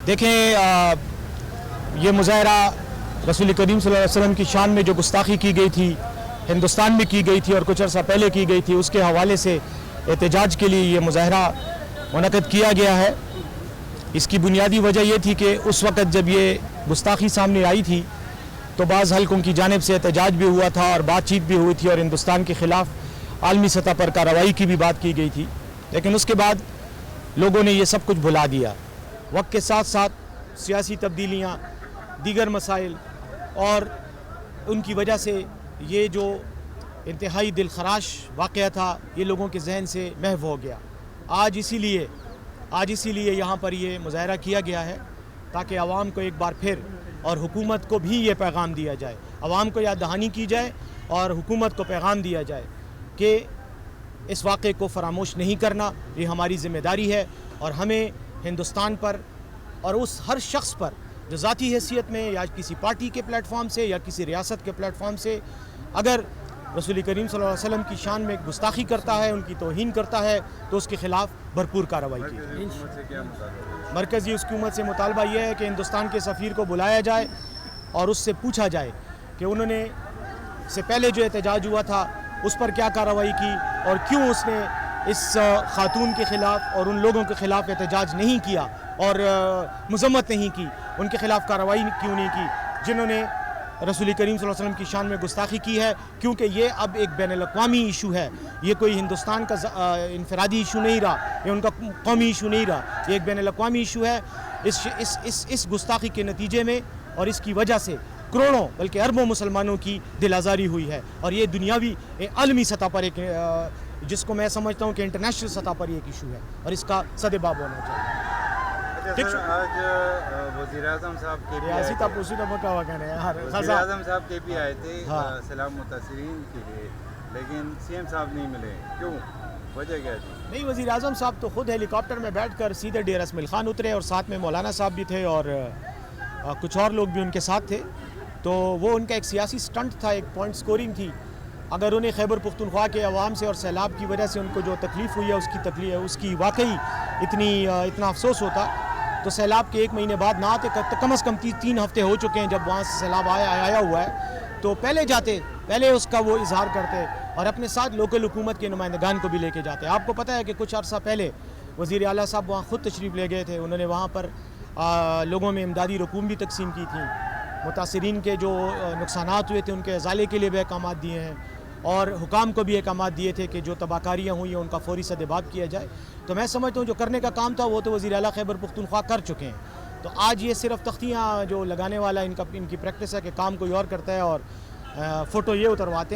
دیکھیں یہ مظاہرہ رسول کریم صلی اللہ علیہ وسلم کی شان میں جو گستاخی کی گئی تھی ہندوستان میں کی گئی تھی اور کچھ عرصہ پہلے کی گئی تھی، اس کے حوالے سے احتجاج کے لیے یہ مظاہرہ منعقد کیا گیا ہے۔ اس کی بنیادی وجہ یہ تھی کہ اس وقت جب یہ گستاخی سامنے آئی تھی تو بعض حلقوں کی جانب سے احتجاج بھی ہوا تھا اور بات چیت بھی ہوئی تھی اور ہندوستان کے خلاف عالمی سطح پر کارروائی کی بھی بات کی گئی تھی، لیکن اس کے بعد لوگوں نے یہ سب کچھ بھلا دیا۔ وقت کے ساتھ ساتھ سیاسی تبدیلیاں، دیگر مسائل اور ان کی وجہ سے یہ جو انتہائی دلخراش واقعہ تھا یہ لوگوں کے ذہن سے محو ہو گیا۔ آج اسی لیے یہاں پر یہ مظاہرہ کیا گیا ہے تاکہ عوام کو ایک بار پھر اور حکومت کو بھی یہ پیغام دیا جائے، عوام کو یاد دہانی کی جائے اور حکومت کو پیغام دیا جائے کہ اس واقعے کو فراموش نہیں کرنا، یہ ہماری ذمہ داری ہے اور ہمیں ہندوستان پر اور اس ہر شخص پر جو ذاتی حیثیت میں یا کسی پارٹی کے پلیٹ فارم سے یا کسی ریاست کے پلیٹ فارم سے اگر رسول کریم صلی اللہ علیہ وسلم کی شان میں گستاخی کرتا ہے، ان کی توہین کرتا ہے تو اس کے خلاف بھرپور کارروائی کی جائے۔ مرکزی حکومت سے مطالبہ یہ ہے کہ ہندوستان کے سفیر کو بلایا جائے اور اس سے پوچھا جائے کہ انہوں نے سے پہلے جو احتجاج ہوا تھا اس پر کیا کارروائی کی اور کیوں اس نے اس خاتون کے خلاف اور ان لوگوں کے خلاف احتجاج نہیں کیا اور مذمت نہیں کی، ان کے خلاف کارروائی کیوں نہیں کی جنہوں نے رسول کریم صلی اللہ علیہ وسلم کی شان میں گستاخی کی ہے، کیونکہ یہ اب ایک بین الاقوامی ایشو ہے، یہ کوئی ہندوستان کا انفرادی ایشو نہیں رہا، یہ ان کا قومی ایشو نہیں رہا، یہ ایک بین الاقوامی ایشو ہے۔ اس گستاخی کے نتیجے میں اور اس کی وجہ سے کروڑوں بلکہ اربوں مسلمانوں کی دل آزاری ہوئی ہے اور یہ دنیاوی عالمی سطح پر ایک جس کو میں سمجھتا ہوں کہ انٹرنیشنل سطح پر ایک ایشو ہے اور اس کا سدباب ہونا چاہیے۔ آج وزیر اعظم صاحب کے بھی آئے تھے سیلاب متاثرین کے لیے، لیکن سی ایم صاحب نہیں ملے، کیوں؟ وجہ کیا تھی؟ نہیں، وزیر اعظم صاحب تو خود ہیلی کاپٹر میں بیٹھ کر سیدھے ڈیرہ اسماعیل خان اترے اور ساتھ میں مولانا صاحب بھی تھے اور کچھ اور لوگ بھی ان کے ساتھ تھے، تو وہ ان کا ایک سیاسی سٹنٹ تھا، ایک پوائنٹ سکورنگ تھی۔ اگر انہیں خیبر پختونخوا کے عوام سے اور سیلاب کی وجہ سے ان کو جو تکلیف ہوئی ہے اس کی واقعی اتنا افسوس ہوتا تو سیلاب کے 1 مہینے بعد نہ آتے، کم از کم 3 ہفتے ہو چکے ہیں جب وہاں سے سیلاب آیا ہوا ہے، تو پہلے جاتے، پہلے اس کا وہ اظہار کرتے اور اپنے ساتھ لوکل حکومت کے نمائندگان کو بھی لے کے جاتے۔ آپ کو پتہ ہے کہ کچھ عرصہ پہلے وزیر اعلیٰ صاحب وہاں خود تشریف لے گئے تھے، انہوں نے وہاں پر لوگوں میں امدادی رقوم بھی تقسیم کی تھیں، متاثرین کے جو نقصانات ہوئے تھے ان کے ازالے کے لیے بھی احکامات دیے ہیں اور حکام کو بھی احکامات دیے تھے کہ جو تباہ کاریاں ہوئی ہیں ان کا فوری سدباب کیا جائے۔ تو میں سمجھتا ہوں جو کرنے کا کام تھا وہ تو وزیر اعلیٰ خیبر پختونخوا کر چکے ہیں، تو آج یہ صرف تختیاں جو لگانے والا ان کی پریکٹس ہے کہ کام کوئی اور کرتا ہے اور فوٹو یہ اترواتے ہیں۔